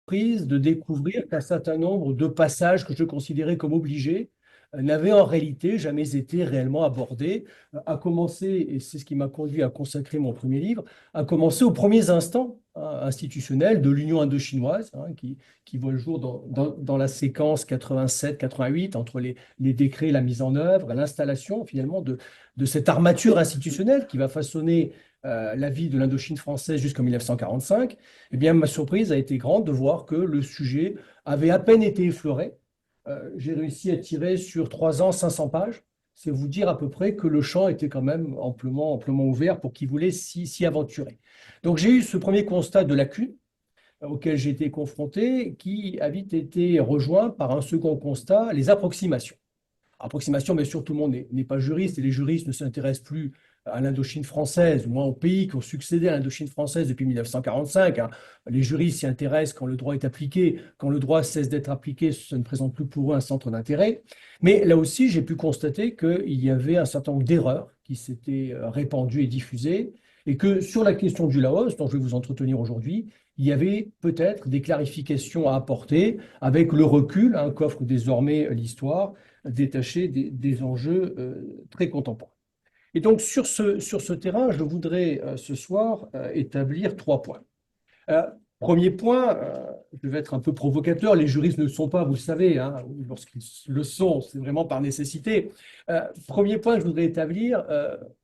surprise de découvrir qu'un certain nombre de passages que je considérais comme obligés n'avaient en réalité jamais été réellement abordés, à commencer, et c'est ce qui m'a conduit à consacrer mon premier livre, à commencer aux premiers instants institutionnels de l'Union indo-chinoise, qui voit le jour dans la séquence 87-88, entre les décrets, la mise en œuvre, l'installation finalement de cette armature institutionnelle qui va façonner la vie de l'Indochine française jusqu'en 1945. Eh bien, ma surprise a été grande de voir que le sujet avait à peine été effleuré. J'ai réussi à tirer sur 3 ans 500 pages. C'est vous dire à peu près que le champ était quand même amplement ouvert pour qui voulait s'y aventurer. Donc j'ai eu ce premier constat de lacune auquel j'ai été confronté, qui a vite été rejoint par un second constat, les approximations. Approximation, bien sûr, tout le monde n'est pas juriste et les juristes ne s'intéressent plus à l'Indochine française, ou moins aux pays qui ont succédé à l'Indochine française depuis 1945. Les juristes s'y intéressent quand le droit est appliqué. Quand le droit cesse d'être appliqué, ça ne présente plus pour eux un centre d'intérêt. Mais là aussi, j'ai pu constater qu'il y avait un certain nombre d'erreurs qui s'étaient répandues et diffusées, et que sur la question du Laos, dont je vais vous entretenir aujourd'hui, il y avait peut-être des clarifications à apporter avec le recul qu'offre désormais l'histoire détaché des enjeux très contemporains. Et donc, sur ce terrain, je voudrais ce soir établir 3 points. Euh, Premier point, je vais être un peu provocateur, les juristes ne le sont pas, vous le savez, lorsqu'ils le sont, c'est vraiment par nécessité. Premier point que je voudrais établir,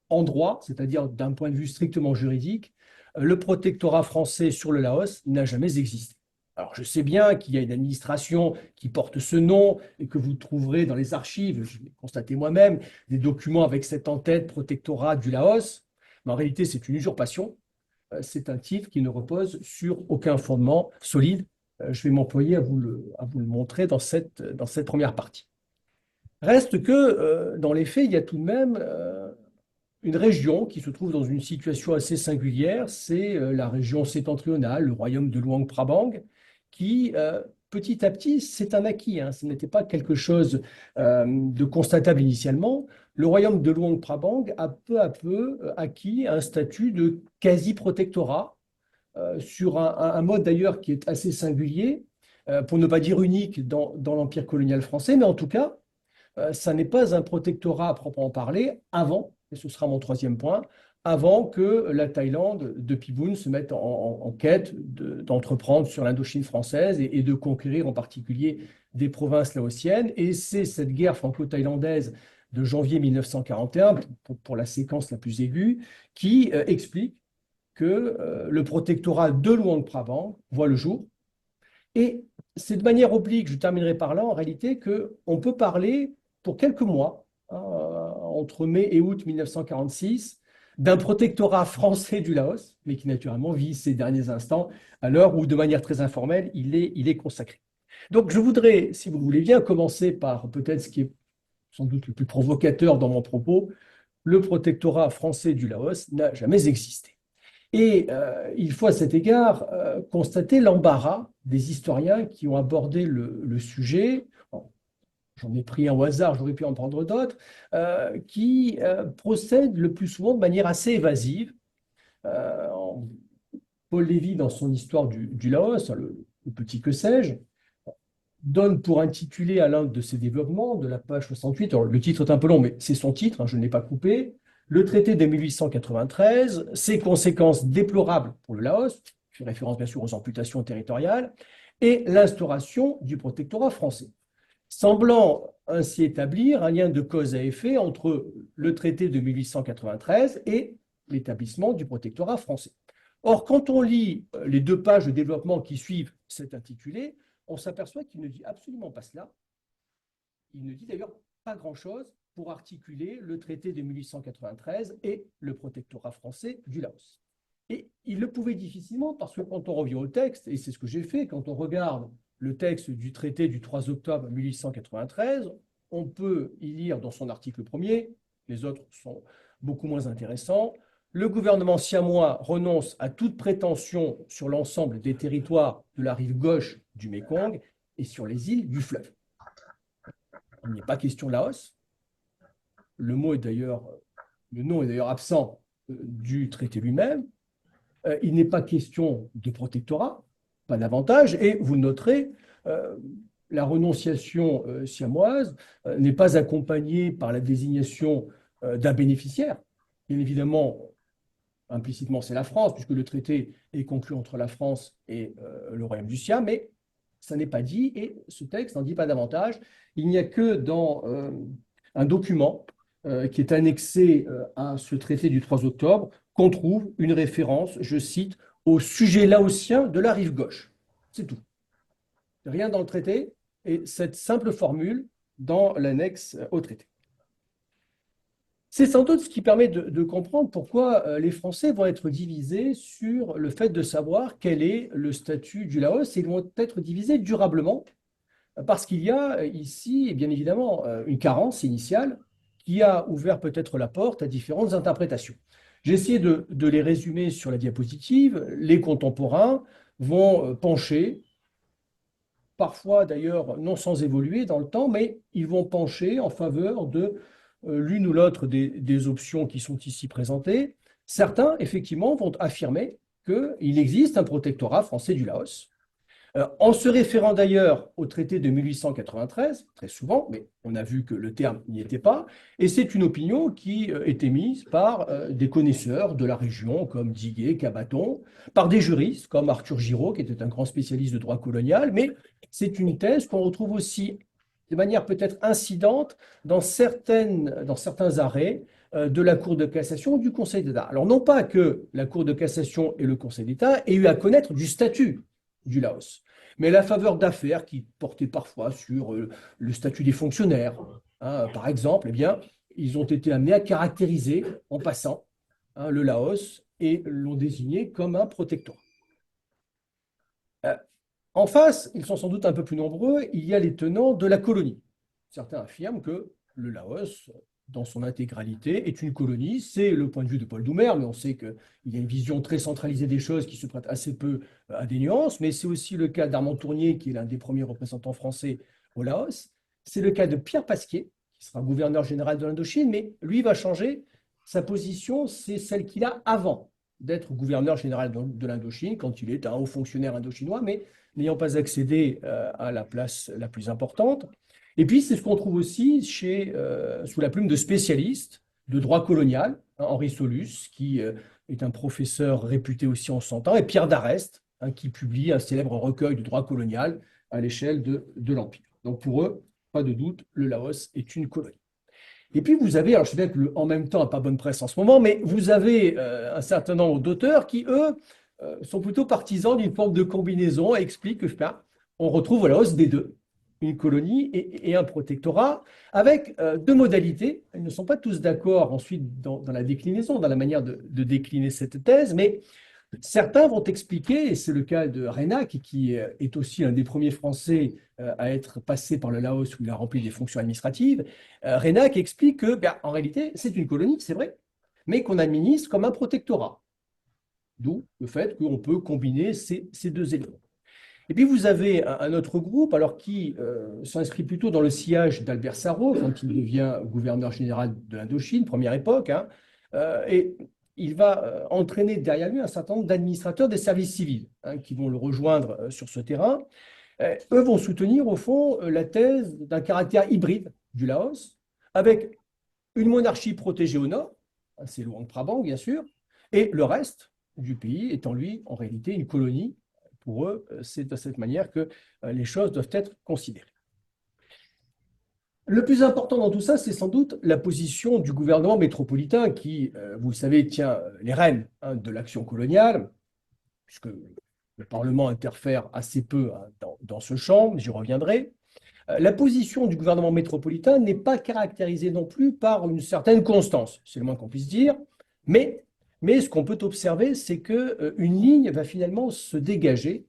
en droit, c'est-à-dire d'un point de vue strictement juridique, le protectorat français sur le Laos n'a jamais existé. Alors, je sais bien qu'il y a une administration qui porte ce nom et que vous trouverez dans les archives, je l'ai constaté moi-même, des documents avec cette en-tête protectorat du Laos, mais en réalité, c'est une usurpation. C'est un titre qui ne repose sur aucun fondement solide. Je vais m'employer à vous le montrer dans cette première partie. Reste que, dans les faits, il y a tout de même une région qui se trouve dans une situation assez singulière, c'est la région septentrionale, le royaume de Luang Prabang, qui, petit à petit, c'est un acquis, ce n'était pas quelque chose de constatable initialement. Le royaume de Luang Prabang a peu à peu acquis un statut de quasi-protectorat, sur un mode d'ailleurs qui est assez singulier, pour ne pas dire unique dans l'Empire colonial français, mais en tout cas, ça n'est pas un protectorat à proprement parler avant, et ce sera mon troisième point, avant que la Thaïlande de Pibun se mette en quête d'entreprendre sur l'Indochine française et de conquérir en particulier des provinces laotiennes. Et c'est cette guerre franco-thaïlandaise de janvier 1941, pour la séquence la plus aiguë, qui explique que le protectorat de Luang Prabang voit le jour. Et c'est de manière oblique, je terminerai par là, en réalité, qu'on peut parler pour quelques mois, entre mai et août 1946, d'un protectorat français du Laos, mais qui naturellement vit ses derniers instants à l'heure où, de manière très informelle, il est consacré. Donc, je voudrais, si vous le voulez bien, commencer par peut-être ce qui est sans doute le plus provocateur dans mon propos. Le protectorat français du Laos n'a jamais existé. Et il faut à cet égard constater l'embarras des historiens qui ont abordé le sujet. Bon, j'en ai pris un au hasard, j'aurais pu en prendre d'autres, qui procèdent le plus souvent de manière assez évasive. Euh, Paul Lévy, dans son histoire du Laos, le petit que sais-je, donne pour intituler à l'un de ses développements, de la page 68, alors le titre est un peu long, mais c'est son titre, je ne l'ai pas coupé, le traité de 1893, ses conséquences déplorables pour le Laos, je fais référence bien sûr aux amputations territoriales, et l'instauration du protectorat français, semblant ainsi établir un lien de cause à effet entre le traité de 1893 et l'établissement du protectorat français. Or, quand on lit les 2 pages de développement qui suivent cet intitulé, on s'aperçoit qu'il ne dit absolument pas cela. Il ne dit d'ailleurs pas grand-chose pour articuler le traité de 1893 et le protectorat français du Laos. Et il le pouvait difficilement parce que quand on revient au texte, et c'est ce que j'ai fait, quand on regarde le texte du traité du 3 octobre 1893, on peut y lire dans son article premier, les autres sont beaucoup moins intéressants, le gouvernement siamois renonce à toute prétention sur l'ensemble des territoires de la rive gauche du Mékong et sur les îles du fleuve. Il n'y a pas question Laos. Le mot est d'ailleurs, le nom est d'ailleurs absent du traité lui-même. Il n'est pas question de protectorat. pas davantage. Et vous le noterez, euh, la renonciation siamoise n'est pas accompagnée par la désignation d'un bénéficiaire. Bien évidemment, implicitement, c'est la France, puisque le traité est conclu entre la France et le Royaume du Siam, mais ça n'est pas dit, et ce texte n'en dit pas davantage. Il n'y a que dans un document qui est annexé à ce traité du 3 octobre qu'on trouve une référence, je cite, au sujet laotien de la rive gauche. C'est tout. Rien dans le traité, et cette simple formule dans l'annexe au traité. C'est sans doute ce qui permet de comprendre pourquoi les Français vont être divisés sur le fait de savoir quel est le statut du Laos, et ils vont être divisés durablement parce qu'il y a ici, bien évidemment, une carence initiale qui a ouvert peut-être la porte à différentes interprétations. J'ai essayé de les résumer sur la diapositive. Les contemporains vont pencher, parfois d'ailleurs non sans évoluer dans le temps, mais ils vont pencher en faveur de l'une ou l'autre des options qui sont ici présentées. Certains, effectivement, vont affirmer qu'il existe un protectorat français du Laos, en se référant d'ailleurs au traité de 1893, très souvent, mais on a vu que le terme n'y était pas, et c'est une opinion qui est émise par des connaisseurs de la région, comme Diguet, Cabaton, par des juristes, comme Arthur Giraud, qui était un grand spécialiste de droit colonial, mais c'est une thèse qu'on retrouve aussi de manière peut-être incidente dans certains arrêts de la Cour de cassation ou du Conseil d'État. Alors non pas que la Cour de cassation et le Conseil d'État aient eu à connaître du statut du Laos, mais la faveur d'affaires qui portait parfois sur le statut des fonctionnaires, hein, par exemple, eh bien, ils ont été amenés à caractériser en passant le Laos et l'ont désigné comme un protectorat. En face, ils sont sans doute un peu plus nombreux, il y a les tenants de la colonie. Certains affirment que le Laos, dans son intégralité, est une colonie. C'est le point de vue de Paul Doumer, mais on sait qu'il y a une vision très centralisée des choses qui se prête assez peu à des nuances. Mais c'est aussi le cas d'Armand Tournier, qui est l'un des premiers représentants français au Laos. C'est le cas de Pierre Pasquier, qui sera gouverneur général de l'Indochine, mais lui va changer. Sa position, c'est celle qu'il a avant d'être gouverneur général de l'Indochine, quand il est un haut fonctionnaire indochinois, mais n'ayant pas accédé à la place la plus importante. Et puis, c'est ce qu'on trouve aussi sous la plume de spécialistes de droit colonial, hein, Henri Solus, qui est un professeur réputé aussi en son temps, et Pierre d'Arrest, hein, qui publie un célèbre recueil de droit colonial à l'échelle de l'Empire. Donc pour eux, pas de doute, le Laos est une colonie. Et puis vous avez, alors je sais bien que en même temps n'a pas bonne presse en ce moment, mais vous avez un certain nombre d'auteurs qui, eux, sont plutôt partisans d'une forme de combinaison et expliquent que on retrouve la hausse des deux, une colonie et un protectorat, avec deux modalités. Ils ne sont pas tous d'accord ensuite dans la déclinaison, dans la manière de décliner cette thèse, mais certains vont expliquer, et c'est le cas de Reynac, qui est aussi l'un des premiers Français à être passé par le Laos où il a rempli des fonctions administratives. Reynac explique que, en réalité, c'est une colonie, c'est vrai, mais qu'on administre comme un protectorat. D'où le fait qu'on peut combiner ces deux éléments. Et puis vous avez un autre groupe, alors qui s'inscrit plutôt dans le sillage d'Albert Sarraut, quand il devient gouverneur général de l'Indochine, première époque, hein, et il va entraîner derrière lui un certain nombre d'administrateurs des services civils, hein, qui vont le rejoindre sur ce terrain. Eux vont soutenir, au fond, la thèse d'un caractère hybride du Laos, avec une monarchie protégée au nord, hein, c'est Luang Prabang, bien sûr, et le reste du pays étant, lui, en réalité, une colonie. Pour eux, c'est de cette manière que les choses doivent être considérées. Le plus important dans tout ça, c'est sans doute la position du gouvernement métropolitain qui, vous le savez, tient les rênes, hein, de l'action coloniale, puisque le Parlement interfère assez peu, hein, dans ce champ, j'y reviendrai. La position du gouvernement métropolitain n'est pas caractérisée non plus par une certaine constance, c'est le moins qu'on puisse dire, mais, ce qu'on peut observer, c'est qu'une ligne va finalement se dégager,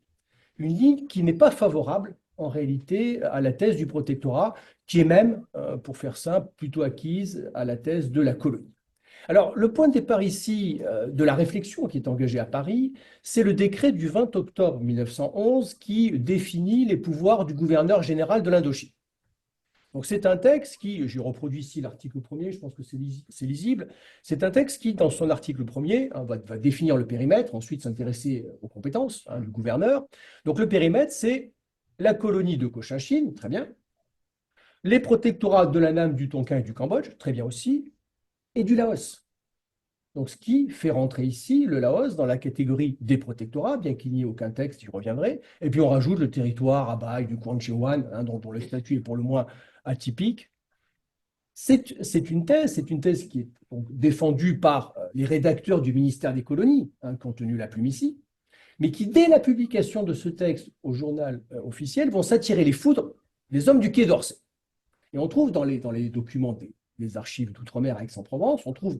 une ligne qui n'est pas favorable en réalité à la thèse du protectorat, qui est même, pour faire simple, plutôt acquise à la thèse de la colonie. Alors, le point de départ ici de la réflexion qui est engagée à Paris, c'est le décret du 20 octobre 1911 qui définit les pouvoirs du gouverneur général de l'Indochine. Donc c'est un texte qui, j'ai reproduit ici l'article premier, je pense que c'est lisible, c'est un texte qui, dans son article premier, hein, va définir le périmètre, ensuite s'intéresser aux compétences du gouverneur. Donc le périmètre, c'est la colonie de Cochinchine, très bien, les protectorats de l'Annam, du Tonkin et du Cambodge, très bien aussi, et du Laos. Donc, ce qui fait rentrer ici le Laos dans la catégorie des protectorats, bien qu'il n'y ait aucun texte, j'y reviendrai. Et puis, on rajoute le territoire Abai du Kwanche Wan, hein, dont le statut est pour le moins atypique. C'est une thèse qui est donc défendue par les rédacteurs du ministère des colonies, hein, qui ont tenu la plume ici, mais qui, dès la publication de ce texte au journal officiel, vont s'attirer les foudres des hommes du Quai d'Orsay. Et on trouve dans les documents des archives d'outre-mer à Aix-en-Provence, on trouve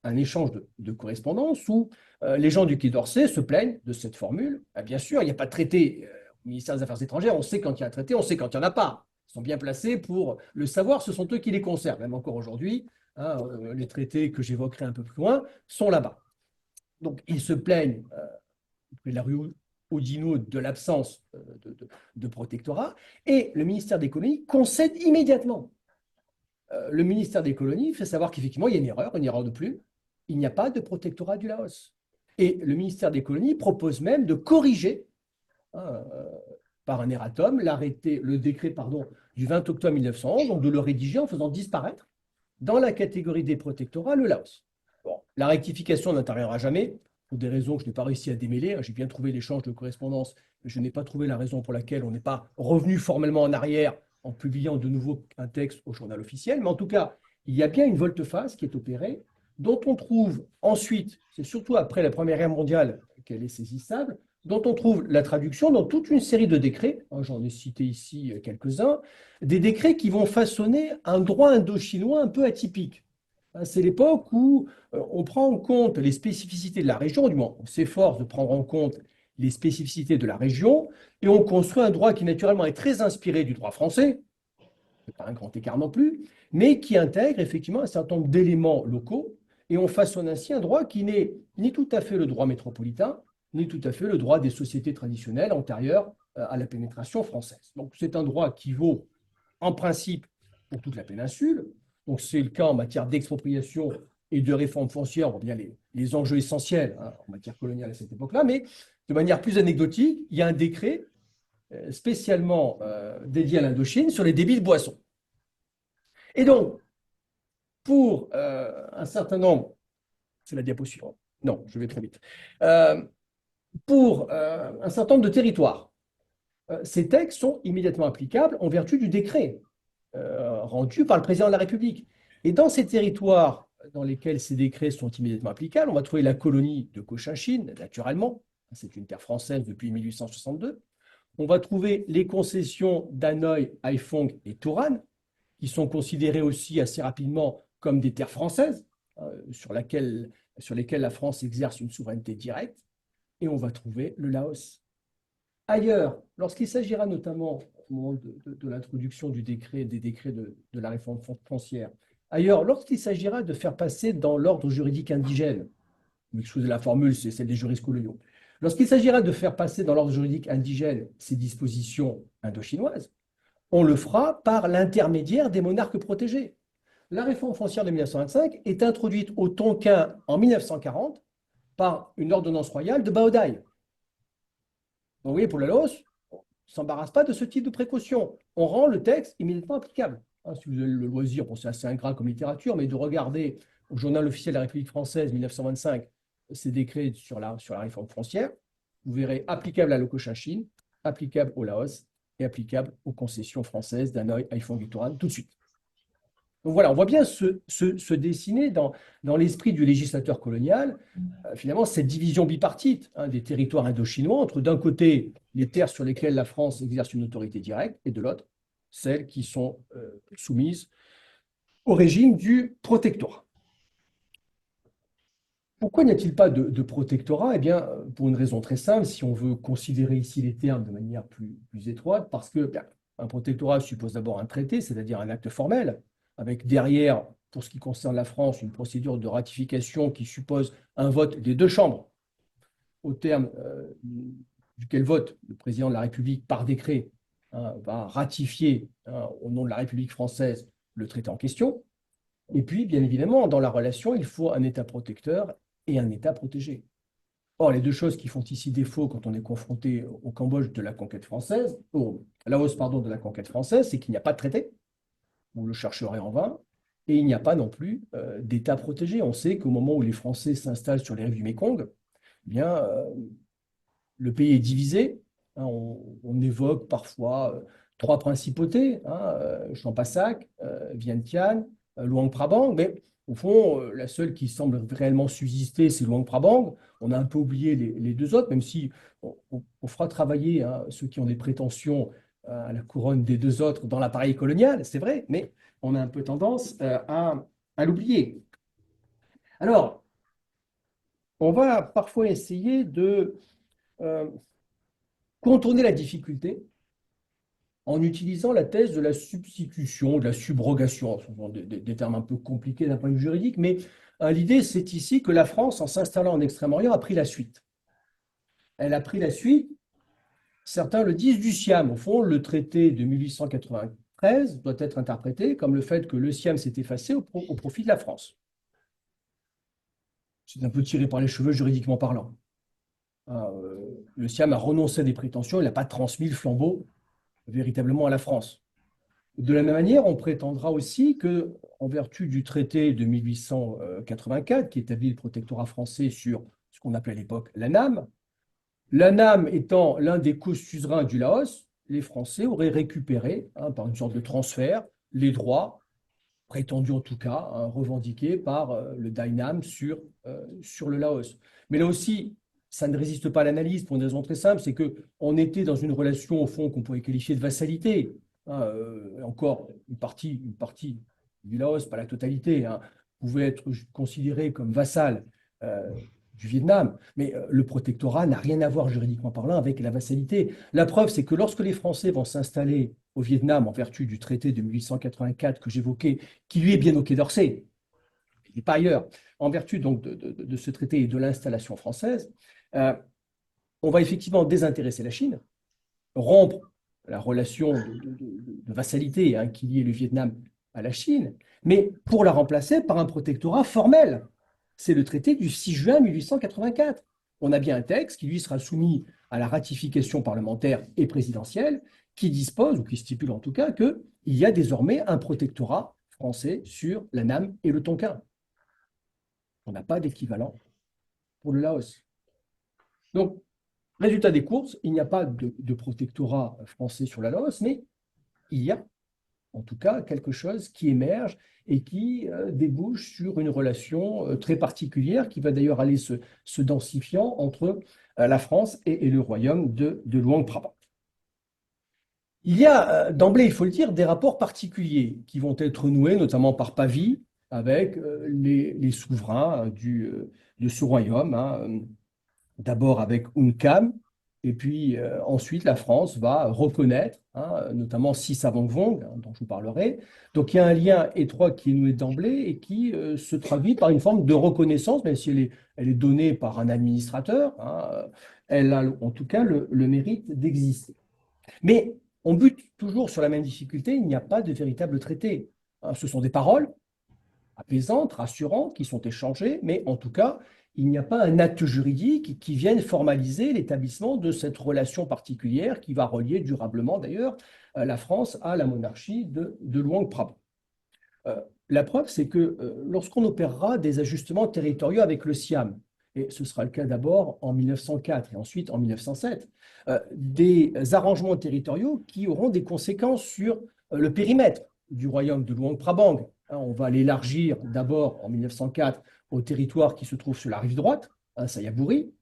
un échange de correspondance où les gens du Quai d'Orsay se plaignent de cette formule. Bien sûr, il n'y a pas de traité au ministère des Affaires étrangères, on sait quand il y a un traité, on sait quand il n'y en a pas. Ils sont bien placés pour le savoir, ce sont eux qui les conservent, même encore aujourd'hui. Hein, les traités que j'évoquerai un peu plus loin sont là-bas. Donc, ils se plaignent de la rue Oudinot de l'absence de protectorat, et le ministère des colonies concède immédiatement. Le ministère des colonies fait savoir qu'effectivement, il y a une erreur de plume, il n'y a pas de protectorat du Laos. Et le ministère des colonies propose même de corriger, hein, par un erratum, le décret du 20 octobre 1911, donc de le rédiger en faisant disparaître dans la catégorie des protectorats le Laos. Bon, la rectification n'interviendra jamais, pour des raisons que je n'ai pas réussi à démêler. J'ai bien trouvé l'échange de correspondance, mais je n'ai pas trouvé la raison pour laquelle on n'est pas revenu formellement en arrière en publiant de nouveau un texte au journal officiel. Mais en tout cas, il y a bien une volte-face qui est opérée, dont on trouve ensuite, c'est surtout après la Première Guerre mondiale qu'elle est saisissable, dont on trouve la traduction dans toute une série de décrets, hein, j'en ai cité ici quelques-uns, des décrets qui vont façonner un droit indo-chinois un peu atypique. C'est l'époque où on prend en compte les spécificités de la région, du moins on s'efforce de prendre en compte les spécificités de la région, et on construit un droit qui naturellement est très inspiré du droit français, c'est pas un grand écart non plus, mais qui intègre effectivement un certain nombre d'éléments locaux, et on façonne ainsi un droit qui n'est ni tout à fait le droit métropolitain, ni tout à fait le droit des sociétés traditionnelles antérieures à la pénétration française. Donc c'est un droit qui vaut en principe pour toute la péninsule. Donc c'est le cas en matière d'expropriation et de réforme foncière, on voit bien les enjeux essentiels, hein, en matière coloniale à cette époque-là, mais de manière plus anecdotique, il y a un décret spécialement dédié à l'Indochine sur les débits de boissons. Et donc, pour un certain nombre, c'est la diapo suivante, non, je vais trop vite, pour un certain nombre de territoires, ces textes sont immédiatement applicables en vertu du décret rendu par le président de la République. Et dans ces territoires dans lesquels ces décrets sont immédiatement applicables, on va trouver la colonie de Cochinchine, naturellement, c'est une terre française depuis 1862. On va trouver les concessions d'Hanoï, Haiphong et Touran, qui sont considérées aussi assez rapidement comme des terres françaises, sur lesquelles la France exerce une souveraineté directe. Et on va trouver le Laos. Ailleurs, lorsqu'il s'agira notamment, au moment de l'introduction des décrets de la réforme foncière, ailleurs, lorsqu'il s'agira de faire passer dans l'ordre juridique indigène, excusez la formule, c'est celle des juristes coloniaux, lorsqu'il s'agira de faire passer dans l'ordre juridique indigène ces dispositions indo-chinoises, on le fera par l'intermédiaire des monarques protégés. La réforme foncière de 1925 est introduite au Tonkin en 1940 par une ordonnance royale de Baodaï. Donc, vous voyez, pour le Laos, on ne s'embarrasse pas de ce type de précaution. On rend le texte immédiatement applicable. Hein, si vous avez le loisir, bon, c'est assez ingrat comme littérature, mais de regarder au journal officiel de la République française, 1925, ces décrets sur la réforme foncière, vous verrez applicable à l'Ocochinchine, applicable au Laos et applicable aux concessions françaises d'Hanoï, Haiphong et Touran tout de suite. Donc voilà, on voit bien se dessiner dans l'esprit du législateur colonial, finalement, cette division bipartite des territoires indochinois entre, d'un côté, les terres sur lesquelles la France exerce une autorité directe, et de l'autre, celles qui sont soumises au régime du protectorat. Pourquoi n'y a-t-il pas de protectorat? Eh bien, pour une raison très simple, si on veut considérer ici les termes de manière plus étroite, parce que un protectorat suppose d'abord un traité, c'est-à-dire un acte formel, avec derrière, pour ce qui concerne la France, une procédure de ratification qui suppose un vote des deux chambres, au terme duquel vote le président de la République par décret va ratifier au nom de la République française le traité en question. Et puis, bien évidemment, dans la relation, il faut un État protecteur et un État protégé. Or, les deux choses qui font ici défaut quand on est confronté au Cambodge de la conquête française, au Laos, pardon, de la conquête française, c'est qu'il n'y a pas de traité, vous le chercherez en vain, et il n'y a pas non plus d'État protégé. On sait qu'au moment où les Français s'installent sur les rives du Mékong, eh bien, le pays est divisé. On évoque parfois trois principautés, Champasak, Vientiane, Luang Prabang, mais au fond, la seule qui semble réellement subsister, c'est Luang Prabang. On a un peu oublié les deux autres, même si on fera travailler ceux qui ont des prétentions à la couronne des deux autres dans l'appareil colonial, c'est vrai, mais on a un peu tendance à l'oublier. Alors, on va parfois essayer de euh, contourner la difficulté en utilisant la thèse de la substitution, de la subrogation. Ce sont des termes un peu compliqués d'un point de vue juridique, mais l'idée, c'est ici que la France, en s'installant en Extrême-Orient, a pris la suite. Elle a pris la suite, certains le disent, du Siam. Au fond, le traité de 1893 doit être interprété comme le fait que le Siam s'est effacé au profit de la France. C'est un peu tiré par les cheveux juridiquement parlant. Le Siam a renoncé à des prétentions, il n'a pas transmis le flambeau véritablement à la France. De la même manière, on prétendra aussi que, en vertu du traité de 1884, qui établit le protectorat français sur ce qu'on appelait à l'époque l'ANAM étant l'un des causes suzerains du Laos, les Français auraient récupéré, par une sorte de transfert, les droits, prétendus en tout cas, revendiqués par le Dainam sur le Laos. Mais là aussi, ça ne résiste pas à l'analyse pour une raison très simple, c'est qu'on était dans une relation, au fond, qu'on pourrait qualifier de vassalité. Encore, une partie du Laos, pas la totalité, pouvait être considérée comme vassale du Vietnam, mais le protectorat n'a rien à voir juridiquement parlant avec la vassalité. La preuve, c'est que lorsque les Français vont s'installer au Vietnam en vertu du traité de 1884 que j'évoquais, qui lui est bien au Quai d'Orsay, il n'est pas ailleurs, en vertu donc de ce traité et de l'installation française, euh, on va effectivement désintéresser la Chine, rompre la relation de vassalité qui liait le Vietnam à la Chine, mais pour la remplacer par un protectorat formel. C'est le traité du 6 juin 1884. On a bien un texte qui, lui, sera soumis à la ratification parlementaire et présidentielle, qui dispose, ou qui stipule en tout cas, qu'il y a désormais un protectorat français sur la Nam et le Tonkin. On n'a pas d'équivalent pour le Laos. Donc, résultat des courses, il n'y a pas de protectorat français sur la Laos, mais il y a en tout cas quelque chose qui émerge et qui débouche sur une relation très particulière qui va d'ailleurs aller se densifiant entre la France et le royaume de Luang Prabang. Il y a d'emblée, il faut le dire, des rapports particuliers qui vont être noués, notamment par Pavie, avec les souverains de ce royaume. D'abord avec UNCAM, et puis ensuite la France va reconnaître, notamment Sisavongvong, dont je vous parlerai. Donc il y a un lien étroit qui est noué d'emblée et qui se traduit par une forme de reconnaissance, même si elle est donnée par un administrateur, elle a en tout cas le mérite d'exister. Mais on bute toujours sur la même difficulté, il n'y a pas de véritable traité. Ce sont des paroles apaisantes, rassurantes, qui sont échangées, mais en tout cas, il n'y a pas un acte juridique qui vienne formaliser l'établissement de cette relation particulière qui va relier durablement d'ailleurs la France à la monarchie de Luang Prabang. La preuve, c'est que lorsqu'on opérera des ajustements territoriaux avec le Siam, et ce sera le cas d'abord en 1904 et ensuite en 1907, des arrangements territoriaux qui auront des conséquences sur le périmètre du royaume de Luang Prabang. On va l'élargir d'abord en 1904 au territoire qui se trouve sur la rive droite, Sayaburi,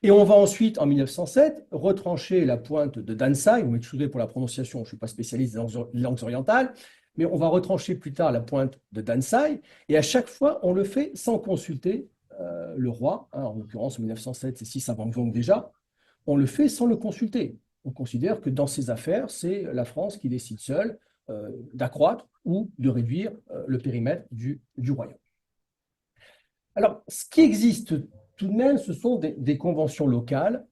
et on va ensuite, en 1907, retrancher la pointe de Dansai. Vous m'excuserez pour la prononciation, je ne suis pas spécialiste des langues orientales, mais on va retrancher plus tard la pointe de Dansai, et à chaque fois, on le fait sans consulter le roi, en l'occurrence en 1907, c'est Sisavongvong déjà, on le fait sans le consulter. On considère que dans ces affaires, c'est la France qui décide seule d'accroître ou de réduire le périmètre du royaume. Alors, ce qui existe tout de même, ce sont des conventions locales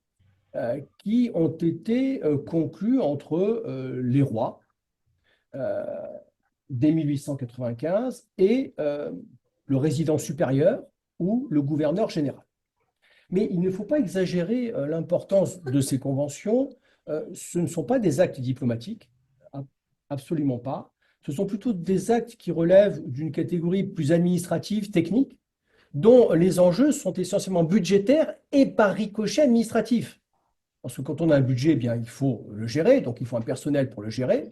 qui ont été conclus entre les rois euh, dès 1895 et le résident supérieur ou le gouverneur général. Mais il ne faut pas exagérer l'importance de ces conventions. Ce ne sont pas des actes diplomatiques, absolument pas. Ce sont plutôt des actes qui relèvent d'une catégorie plus administrative, technique, dont les enjeux sont essentiellement budgétaires et par ricochet administratif. Parce que quand on a un budget, eh bien, il faut le gérer, donc il faut un personnel pour le gérer.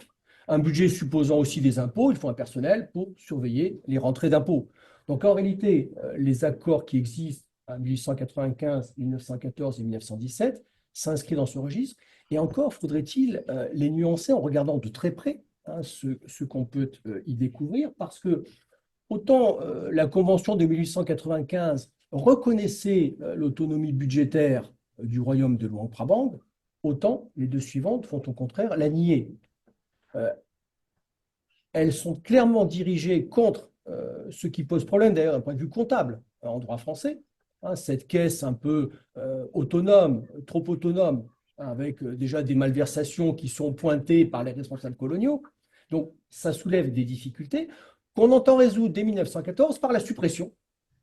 Un budget supposant aussi des impôts, il faut un personnel pour surveiller les rentrées d'impôts. Donc en réalité, les accords qui existent en 1895, 1914 et 1917 s'inscrivent dans ce registre. Et encore faudrait-il les nuancer en regardant de très près ce qu'on peut y découvrir, parce que autant la Convention de 1895 reconnaissait l'autonomie budgétaire du royaume de Luang-Prabang, autant les deux suivantes font au contraire la nier. Elles sont clairement dirigées contre ce qui pose problème d'ailleurs d'un point de vue comptable en droit français, cette caisse un peu autonome, trop autonome, avec déjà des malversations qui sont pointées par les responsables coloniaux. Donc ça soulève des difficultés qu'on entend résoudre dès 1914 par la suppression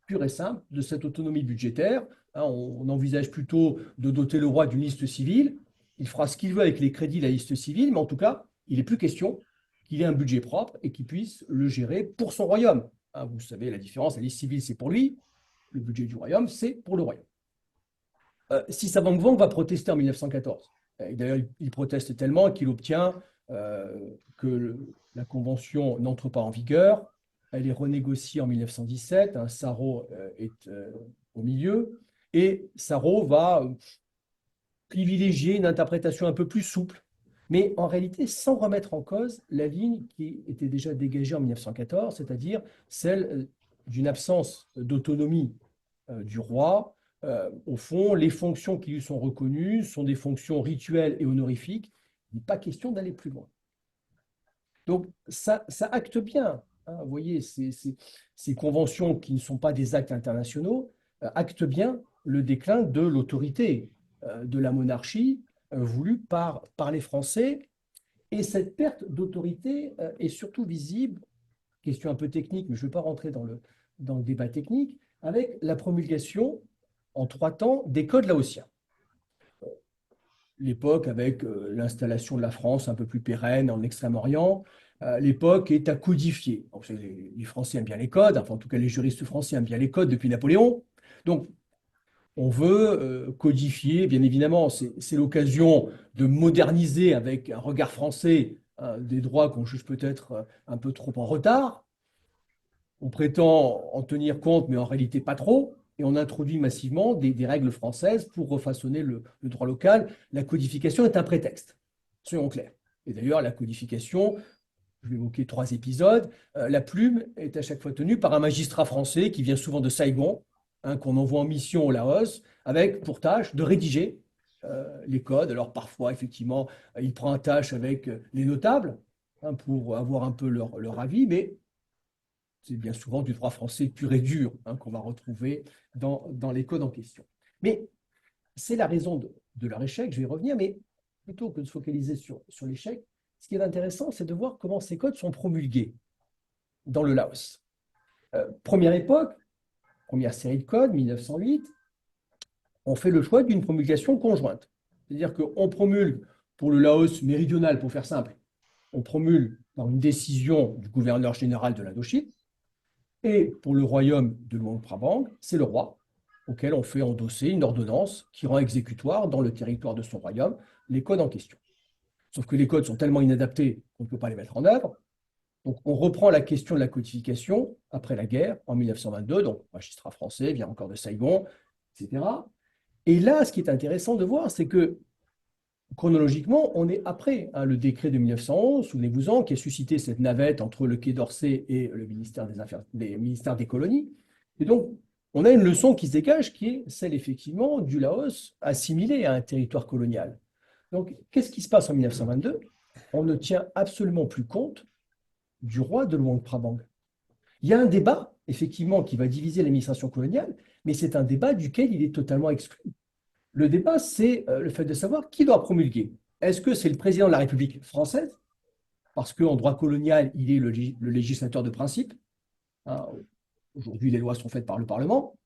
pure et simple de cette autonomie budgétaire. On envisage plutôt de doter le roi d'une liste civile. Il fera ce qu'il veut avec les crédits de la liste civile, mais en tout cas, il n'est plus question qu'il ait un budget propre et qu'il puisse le gérer pour son royaume. Vous savez la différence, la liste civile, c'est pour lui, le budget du royaume, c'est pour le royaume. Si Savang-Vong va protester en 1914, d'ailleurs, il proteste tellement qu'il obtient que la convention n'entre pas en vigueur. Elle est renégociée en 1917. Saro est au milieu. Et Saro va privilégier une interprétation un peu plus souple, mais en réalité sans remettre en cause la ligne qui était déjà dégagée en 1914, c'est-à-dire celle d'une absence d'autonomie du roi. Au fond, les fonctions qui lui sont reconnues sont des fonctions rituelles et honorifiques. Il n'est pas question d'aller plus loin. Donc, ça acte bien. Vous voyez, ces conventions qui ne sont pas des actes internationaux actent bien le déclin de l'autorité de la monarchie voulue par les Français. Et cette perte d'autorité est surtout visible, question un peu technique, mais je ne vais pas rentrer dans le débat technique, avec la promulgation en 3 temps des codes laotiens. L'époque avec l'installation de la France un peu plus pérenne en Extrême-Orient, l'époque est à codifier. Donc, les Français aiment bien les codes, enfin en tout cas les juristes français aiment bien les codes depuis Napoléon. Donc on veut codifier, bien évidemment, c'est l'occasion de moderniser avec un regard français des droits qu'on juge peut-être un peu trop en retard. On prétend en tenir compte, mais en réalité pas trop. Et on introduit massivement des règles françaises pour refaçonner le droit local. La codification est un prétexte, soyons clairs. Et d'ailleurs, la codification, je vais évoquer 3 épisodes. La plume est à chaque fois tenue par un magistrat français qui vient souvent de Saigon, qu'on envoie en mission au Laos, avec pour tâche de rédiger les codes. Alors parfois, effectivement, il prend un tâche avec les notables pour avoir un peu leur avis, mais c'est bien souvent du droit français pur et dur qu'on va retrouver dans les codes en question. Mais c'est la raison de leur échec, je vais y revenir, mais plutôt que de se focaliser sur l'échec, ce qui est intéressant, c'est de voir comment ces codes sont promulgués dans le Laos. Première époque, première série de codes, 1908, on fait le choix d'une promulgation conjointe. C'est-à-dire qu'on promulgue pour le Laos méridional, pour faire simple, on promulgue par une décision du gouverneur général de l'Indochine, et pour le royaume de Luang Prabang, c'est le roi auquel on fait endosser une ordonnance qui rend exécutoire dans le territoire de son royaume les codes en question. Sauf que les codes sont tellement inadaptés qu'on ne peut pas les mettre en œuvre. Donc on reprend la question de la codification après la guerre, en 1922, donc magistrat français vient encore de Saigon, etc. Et là, ce qui est intéressant de voir, c'est que chronologiquement, on est après le décret de 1911, souvenez-vous-en, qui a suscité cette navette entre le Quai d'Orsay et le ministère ministère des colonies. Et donc, on a une leçon qui se dégage, qui est celle effectivement du Laos assimilé à un territoire colonial. Donc, qu'est-ce qui se passe en 1922? On ne tient absolument plus compte du roi de Luang Prabang. Il y a un débat, effectivement, qui va diviser l'administration coloniale, mais c'est un débat duquel il est totalement exclu. Le débat, c'est le fait de savoir qui doit promulguer. Est-ce que c'est le président de la République française, parce qu'en droit colonial, il est le législateur de principe, hein. Aujourd'hui, les lois sont faites par le Parlement.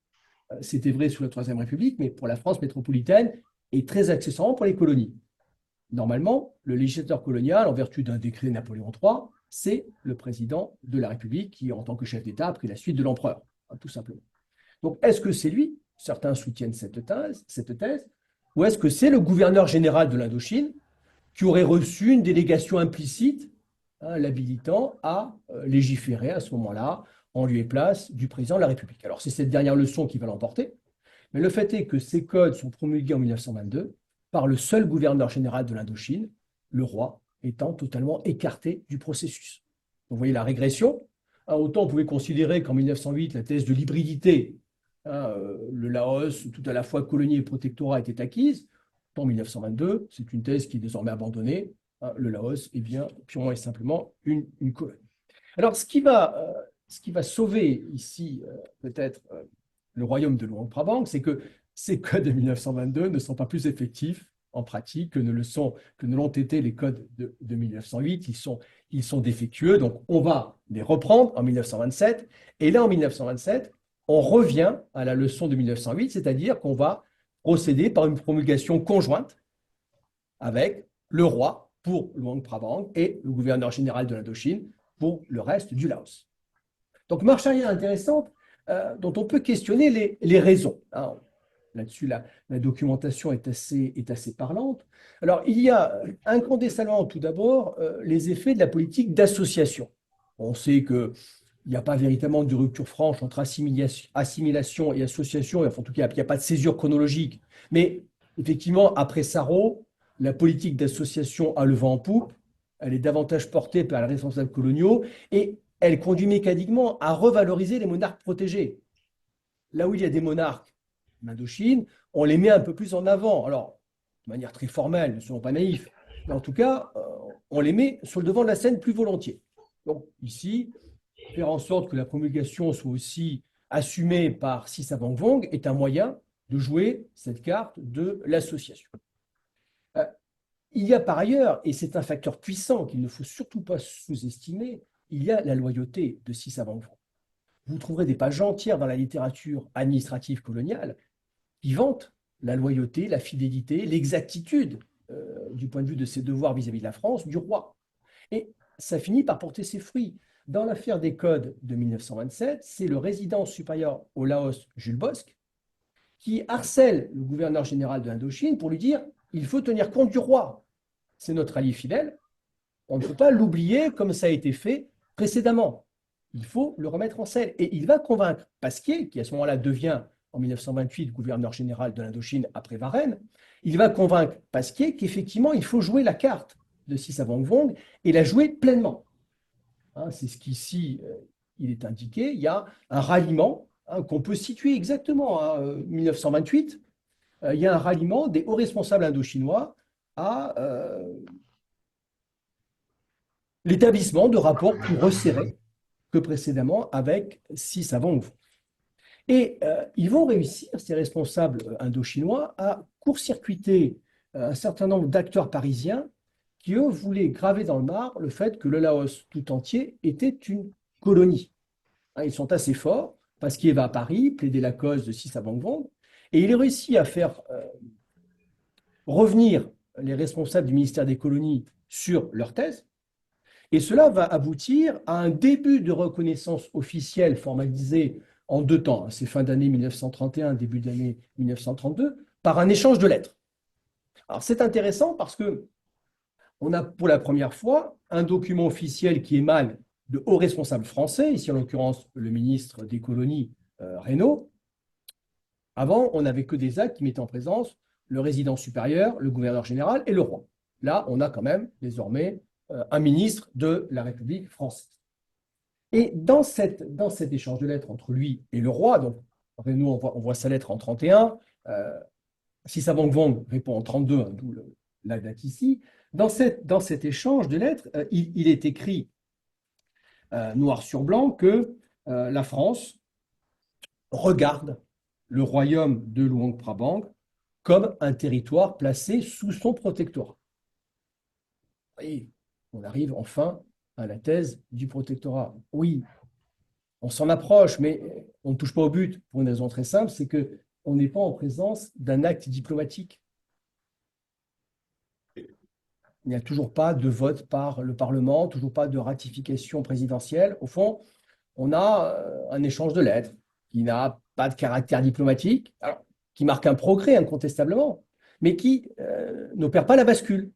C'était vrai sous la Troisième République, mais pour la France métropolitaine et très accessoirement pour les colonies. Normalement, le législateur colonial, en vertu d'un décret de Napoléon III, c'est le président de la République qui, en tant que chef d'État, a pris la suite de l'empereur, hein, tout simplement. Donc, est-ce que c'est lui? Certains soutiennent cette thèse, ou est-ce que c'est le gouverneur général de l'Indochine qui aurait reçu une délégation implicite, hein, l'habilitant à légiférer à ce moment-là, en lieu et place du président de la République? Alors, c'est cette dernière leçon qui va l'emporter, mais le fait est que ces codes sont promulgués en 1922 par le seul gouverneur général de l'Indochine, le roi étant totalement écarté du processus. Donc, vous voyez la régression. Autant on pouvait considérer qu'en 1908, la thèse de l'hybridité, le Laos, tout à la fois colonie et protectorat, était acquise. En 1922, c'est une thèse qui est désormais abandonnée. Le Laos est bien purement et simplement une colonie. Alors, ce qui va sauver ici peut-être le royaume de Luang Prabang, c'est que ces codes de 1922 ne sont pas plus effectifs en pratique que ne l'ont été les codes de 1908. Ils sont défectueux, donc on va les reprendre en 1927. Et là, en 1927, on revient à la leçon de 1908, c'est-à-dire qu'on va procéder par une promulgation conjointe avec le roi pour Luang Prabang et le gouverneur général de l'Indochine pour le reste du Laos. Donc, marche arrière intéressante dont on peut questionner les raisons, hein. Là-dessus, la documentation est assez parlante. Alors, il y a incondescendablement, tout d'abord, les effets de la politique d'association. On sait qu'il n'y a pas véritablement de rupture franche entre assimilation et association, et enfin, en tout cas, il n'y a pas de césure chronologique. Mais effectivement, après Sarraut, la politique d'association a le vent en poupe, elle est davantage portée par les responsables coloniaux, et elle conduit mécaniquement à revaloriser les monarques protégés. Là où il y a des monarques d'Indochine, on les met un peu plus en avant. Alors, de manière très formelle, ne soyons pas naïfs, mais en tout cas, on les met sur le devant de la scène plus volontiers. Donc, ici, faire en sorte que la promulgation soit aussi assumée par Sisavangvong est un moyen de jouer cette carte de l'association. Euh, il y a par ailleurs, et c'est un facteur puissant qu'il ne faut surtout pas sous-estimer, il y a la loyauté de Sisavangvong. Vous trouverez des pages entières dans la littérature administrative coloniale qui vantent la loyauté, la fidélité, l'exactitude du point de vue de ses devoirs vis-à-vis de la France, du roi. Et ça finit par porter ses fruits. Dans l'affaire des codes de 1927, c'est le résident supérieur au Laos, Jules Bosque, qui harcèle le gouverneur général de l'Indochine pour lui dire il faut tenir compte du roi. C'est notre allié fidèle. On ne peut pas l'oublier comme ça a été fait précédemment. Il faut le remettre en scène. Et il va convaincre Pasquier, qui à ce moment-là devient, en 1928, gouverneur général de l'Indochine après Varennes, il va convaincre Pasquier qu'effectivement, il faut jouer la carte de Sisavongvong et la jouer pleinement. Hein, c'est ce qu'ici, il est indiqué. Il y a un ralliement, hein, qu'on peut situer exactement à 1928. Il y a un ralliement des hauts responsables indochinois à l'établissement de rapports plus resserrés que précédemment avec Sisavongvong. Et ils vont réussir, ces responsables indo-chinois, à court-circuiter un certain nombre d'acteurs parisiens qui, eux, voulaient graver dans le marbre le fait que le Laos tout entier était une colonie. Hein, ils sont assez forts. Pasquier va à Paris, plaider la cause de Sisavongvong, et il réussit à faire revenir les responsables du ministère des colonies sur leur thèse. Et cela va aboutir à un début de reconnaissance officielle formalisée en deux temps, c'est fin d'année 1931, début d'année 1932, par un échange de lettres. Alors c'est intéressant parce que on a pour la première fois un document officiel qui émane de hauts responsables français, ici en l'occurrence le ministre des colonies Reynaud. Avant, on n'avait que des actes qui mettaient en présence le résident supérieur, le gouverneur général et le roi. Là, on a quand même désormais un ministre de la République française. Et dans cet échange de lettres entre lui et le roi, donc Reynaud, on voit sa lettre en 31, Sisavongvong répond en 32, hein, d'où la date ici. Dans cet échange de lettres, il est écrit noir sur blanc que la France regarde le royaume de Luang Prabang comme un territoire placé sous son protectorat. Et on arrive enfin à la thèse du protectorat. Oui, on s'en approche, mais on ne touche pas au but pour une raison très simple, c'est que on n'est pas en présence d'un acte diplomatique. Il n'y a toujours pas de vote par le Parlement, toujours pas de ratification présidentielle. Au fond, on a un échange de lettres qui n'a pas de caractère diplomatique, alors, qui marque un progrès incontestablement, mais qui n'opère pas la bascule.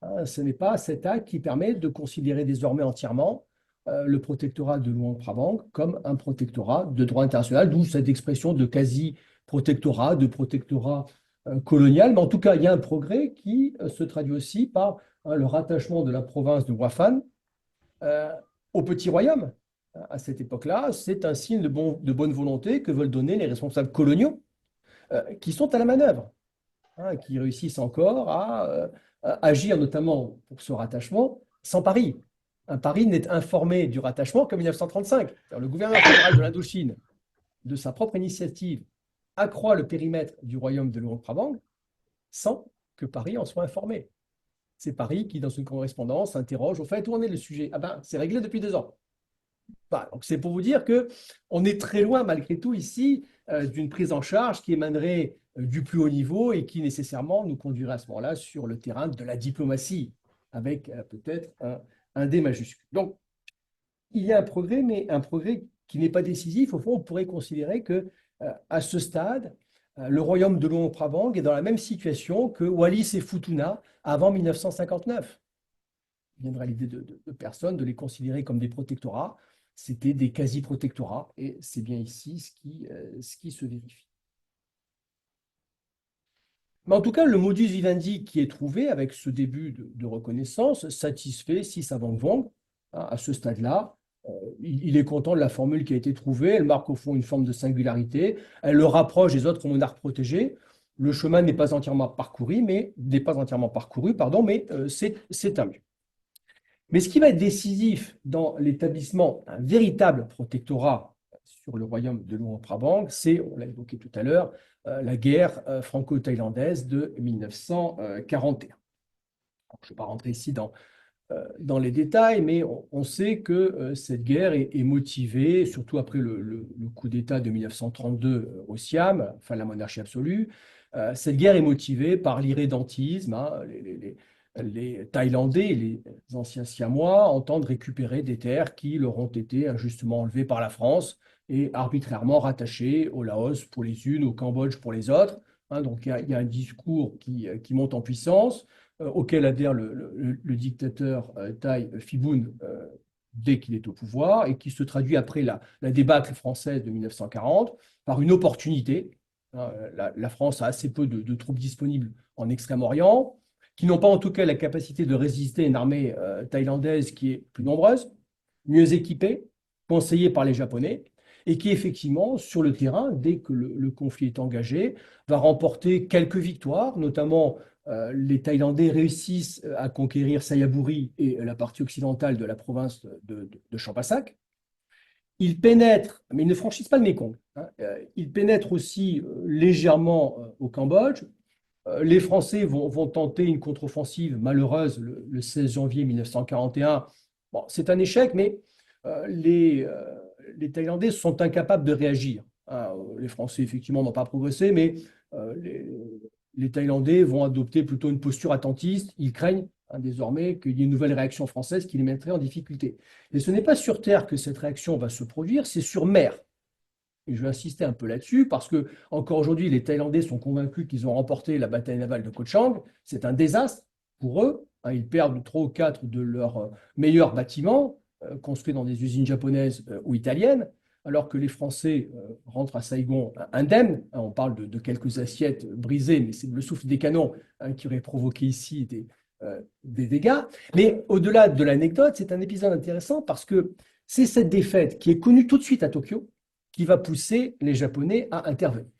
Hein, ce n'est pas cet acte qui permet de considérer désormais entièrement le protectorat de Luang-Prabang comme un protectorat de droit international, d'où cette expression de quasi-protectorat, de protectorat colonial. Mais en tout cas, il y a un progrès qui se traduit aussi par le rattachement de la province de Houaphane euh, au petit royaume. À cette époque-là, c'est un signe de bonne volonté que veulent donner les responsables coloniaux qui sont à la manœuvre, hein, qui réussissent encore à agir notamment pour ce rattachement sans Paris. Un Paris n'est informé du rattachement qu'en 1935. Le gouverneur fédéral de l'Indochine, de sa propre initiative, accroît le périmètre du royaume de Luang-Prabang sans que Paris en soit informé. C'est Paris qui, dans une correspondance, interroge, au fait, où en est le sujet? Ah ben, c'est réglé depuis 2 ans. Voilà, donc c'est pour vous dire que on est très loin, malgré tout, ici, d'une prise en charge qui émanerait du plus haut niveau et qui nécessairement nous conduirait à ce moment-là sur le terrain de la diplomatie, avec peut-être un D majuscule. Donc, il y a un progrès, mais un progrès qui n'est pas décisif. Au fond, on pourrait considérer que à ce stade, le royaume de Luang Prabang est dans la même situation que Wallis et Futuna avant 1959. Il viendra l'idée de personnes de les considérer comme des protectorats. C'était des quasi-protectorats, et c'est bien ici ce qui se vérifie. Mais en tout cas, le modus vivendi qui est trouvé avec ce début de reconnaissance satisfait Sisavongvong. Hein, à ce stade-là, il est content de la formule qui a été trouvée. Elle marque au fond une forme de singularité. Elle le rapproche des autres monarques protégés. Le chemin n'est pas entièrement parcouru, mais n'est pas entièrement parcouru, pardon, mais c'est un mieux. Mais ce qui va être décisif dans l'établissement d'un véritable protectorat sur le royaume de Luang-Prabang, c'est, on l'a évoqué tout à l'heure, la guerre franco-thaïlandaise de 1941. Je ne vais pas rentrer ici dans les détails, mais on sait que cette guerre est motivée, surtout après le coup d'État de 1932 au Siam, enfin la monarchie absolue. Cette guerre est motivée par l'irrédentisme. Hein, les Thaïlandais, les anciens Siamois, entendent récupérer des terres qui leur ont été injustement enlevées par la France et arbitrairement rattachées au Laos pour les unes, au Cambodge pour les autres. Hein, donc il y a un discours qui monte en puissance auquel adhère le dictateur thaï Phibun dès qu'il est au pouvoir et qui se traduit après la débâcle française de 1940 par une opportunité. Hein, la France a assez peu de troupes disponibles en Extrême-Orient, qui n'ont pas en tout cas la capacité de résister à une armée thaïlandaise qui est plus nombreuse, mieux équipée, conseillée par les Japonais, et qui effectivement, sur le terrain, dès que le conflit est engagé, va remporter quelques victoires, notamment les Thaïlandais réussissent à conquérir Sayaburi et la partie occidentale de la province de Champasak. Ils pénètrent, mais ils ne franchissent pas le Mékong. Hein. Ils pénètrent aussi légèrement au Cambodge. Les Français vont tenter une contre-offensive malheureuse le 16 janvier 1941. Bon, c'est un échec, mais les Thaïlandais sont incapables de réagir. Hein. Les Français, effectivement, n'ont pas progressé, mais les Thaïlandais vont adopter plutôt une posture attentiste. Ils craignent hein, désormais qu'il y ait une nouvelle réaction française qui les mettrait en difficulté. Et ce n'est pas sur terre que cette réaction va se produire, c'est sur mer. Et je vais insister un peu là-dessus parce que encore aujourd'hui, les Thaïlandais sont convaincus qu'ils ont remporté la bataille navale de Ko Chang. C'est un désastre pour eux. Hein, ils perdent 3 ou 4 de leurs meilleurs bâtiments construits dans des usines japonaises ou italiennes, alors que les Français rentrent à Saigon indemnes. Hein, on parle de quelques assiettes brisées, mais c'est le souffle des canons hein, qui aurait provoqué ici des dégâts. Mais au-delà de l'anecdote, c'est un épisode intéressant parce que c'est cette défaite qui est connue tout de suite à Tokyo qui va pousser les Japonais à intervenir.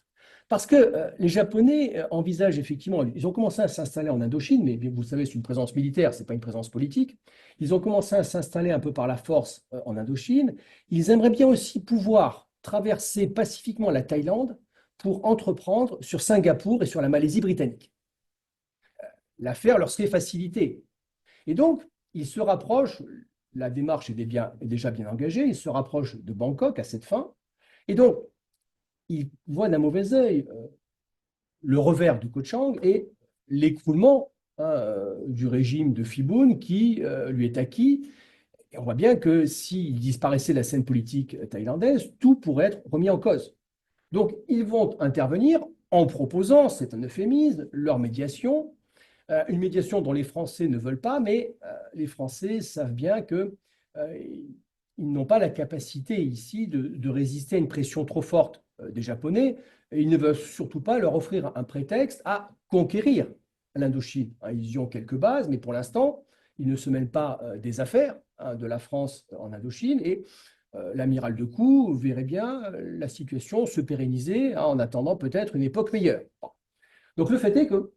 Parce que les Japonais envisagent effectivement, ils ont commencé à s'installer en Indochine, mais vous le savez, c'est une présence militaire, ce n'est pas une présence politique. Ils ont commencé à s'installer un peu par la force en Indochine. Ils aimeraient bien aussi pouvoir traverser pacifiquement la Thaïlande pour entreprendre sur Singapour et sur la Malaisie britannique. L'affaire leur serait facilitée. Et donc, ils se rapprochent, la démarche est déjà bien engagée, ils se rapprochent de Bangkok à cette fin. Et donc, ils voient d'un mauvais œil le revers du Ko Chang et l'écroulement du régime de Phibun qui lui est acquis. Et on voit bien que s'il disparaissait de la scène politique thaïlandaise, tout pourrait être remis en cause. Donc, ils vont intervenir en proposant, c'est un euphémisme, leur médiation, une médiation dont les Français ne veulent pas, mais les Français savent bien que ils n'ont pas la capacité ici de résister à une pression trop forte des Japonais. Et ils ne veulent surtout pas leur offrir un prétexte à conquérir l'Indochine. Ils y ont quelques bases, mais pour l'instant, ils ne se mêlent pas des affaires de la France en Indochine. Et l'amiral de Koo verrait bien la situation se pérenniser en attendant peut-être une époque meilleure. Donc le fait est que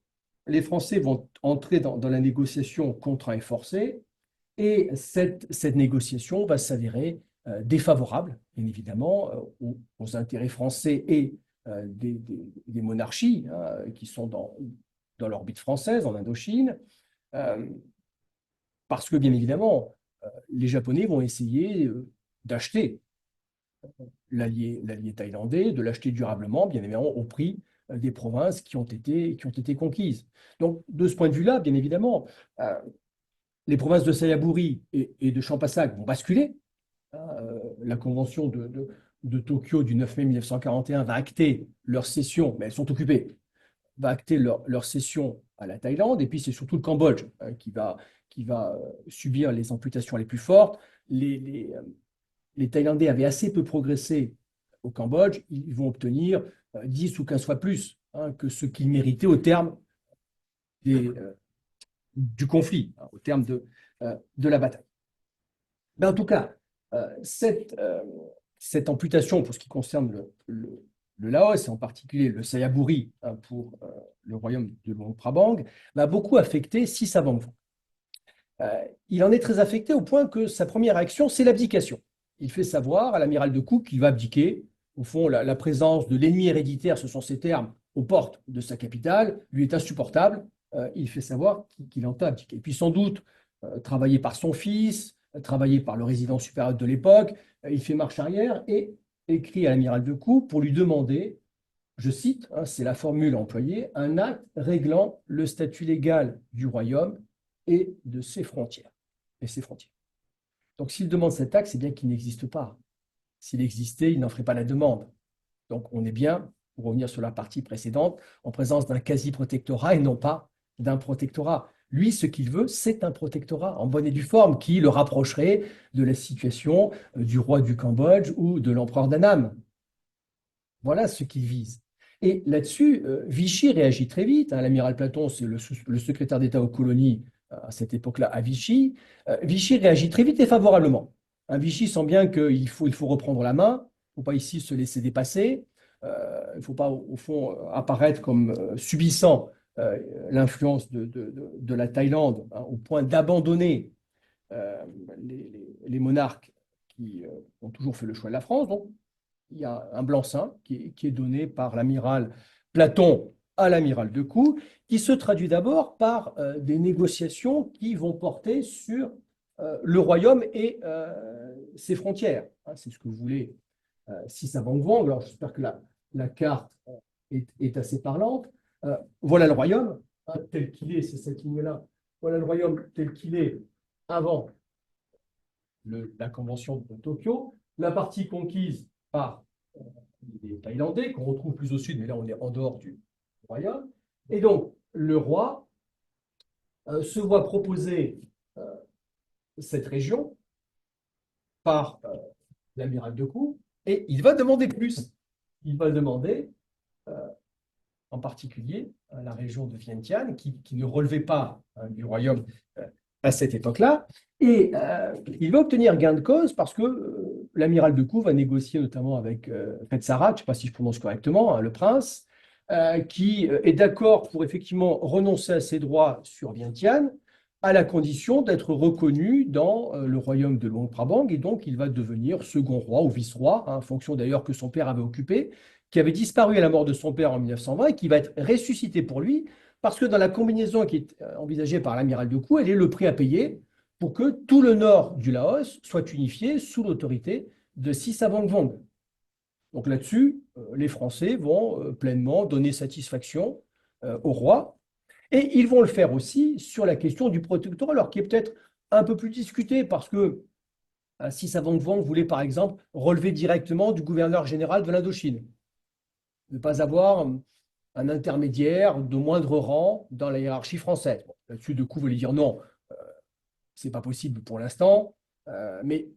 les Français vont entrer dans la négociation contraint et forcé, et cette négociation va s'avérer défavorable, bien évidemment, aux intérêts français et des monarchies qui sont dans l'orbite française, en Indochine, euh, parce que, bien évidemment, les Japonais vont essayer d'acheter l'allié thaïlandais, de l'acheter durablement, bien évidemment, au prix des provinces qui ont été conquises. Donc, de ce point de vue-là, bien évidemment, les provinces de Sayaburi et de Champasak vont basculer. La convention de Tokyo du 9 mai 1941 va acter leur cession, mais elles sont occupées, va acter leur cession à la Thaïlande, et puis c'est surtout le Cambodge qui va subir les amputations les plus fortes. Les Thaïlandais avaient assez peu progressé au Cambodge, ils vont obtenir 10 ou 15 fois plus que ce qu'ils méritaient au terme du conflit, au terme de la bataille. Mais en tout cas, cette amputation, pour ce qui concerne le Laos, et en particulier le Sayaburi pour le royaume de Luang Prabang, va beaucoup affecter Sisavangvong. Il en est très affecté au point que sa première action, c'est l'abdication. Il fait savoir à l'amiral de Cook qu'il va abdiquer. Au fond, la présence de l'ennemi héréditaire, ce sont ses termes, aux portes de sa capitale, lui est insupportable. Il fait savoir qu'il entend abdiquer. Et puis sans doute, travaillé par son fils, travaillé par le résident supérieur de l'époque, il fait marche arrière et écrit à l'amiral de Cook pour lui demander, je cite, c'est la formule employée, un acte réglant le statut légal du royaume et de ses frontières. Donc s'il demande cet acte, c'est bien qu'il n'existe pas. S'il existait, il n'en ferait pas la demande. Donc on est bien, pour revenir sur la partie précédente, en présence d'un quasi-protectorat et non pas d'un protectorat. Lui, ce qu'il veut, c'est un protectorat en bonne et due forme qui le rapprocherait de la situation du roi du Cambodge ou de l'empereur d'Annam. Voilà ce qu'il vise. Et là-dessus, Vichy réagit très vite. L'amiral Platon, c'est le secrétaire d'État aux colonies à cette époque-là à Vichy. Vichy réagit très vite et favorablement. Vichy sent bien qu'il faut reprendre la main. Il ne faut pas ici se laisser dépasser. Il ne faut pas, au fond, apparaître comme subissant l'influence de la Thaïlande au point d'abandonner les monarques qui ont toujours fait le choix de la France. Donc, il y a un blanc-seing qui est donné par l'amiral Platon à l'amiral de Koo, qui se traduit d'abord par des négociations qui vont porter sur le royaume et ses frontières. C'est ce que voulait Sisavangvong. Alors, j'espère que la carte est assez parlante. Voilà le royaume tel qu'il est, c'est cette ligne-là. Voilà le royaume tel qu'il est avant la convention de Tokyo. La partie conquise par les Thaïlandais, qu'on retrouve plus au sud, mais là on est en dehors du royaume. Et donc, le roi se voit proposer cette région par l'amiral de Koo, et il va demander plus. Il va demander, en particulier, la région de Vientiane, qui ne relevait pas du royaume à cette époque-là, et il va obtenir gain de cause parce que l'amiral de Koo va négocier notamment avec Petsarat, je ne sais pas si je prononce correctement, le prince, qui est d'accord pour effectivement renoncer à ses droits sur Vientiane, à la condition d'être reconnu dans le royaume de Luang Prabang, et donc il va devenir second roi ou vice-roi, fonction d'ailleurs que son père avait occupée, qui avait disparu à la mort de son père en 1920 et qui va être ressuscité pour lui, parce que dans la combinaison qui est envisagée par l'amiral de Kouh, elle est le prix à payer pour que tout le nord du Laos soit unifié sous l'autorité de Sisavongvong. Donc là-dessus, les Français vont pleinement donner satisfaction au roi. Et ils vont le faire aussi sur la question du protectorat, alors qui est peut-être un peu plus discutée, parce que Sisavongvong voulait par exemple relever directement du gouverneur général de l'Indochine, ne pas avoir un intermédiaire de moindre rang dans la hiérarchie française. Bon, là-dessus, de coup, voulait dire non, c'est pas possible pour l'instant, mais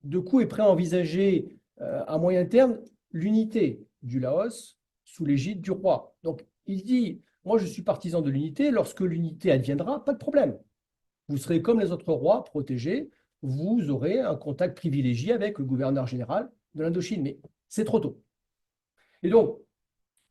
de coup est prêt à envisager à moyen terme l'unité du Laos sous l'égide du roi. Donc il dit, moi je suis partisan de l'unité, lorsque l'unité adviendra, pas de problème. Vous serez comme les autres rois, protégés, vous aurez un contact privilégié avec le gouverneur général de l'Indochine, mais c'est trop tôt. Et donc,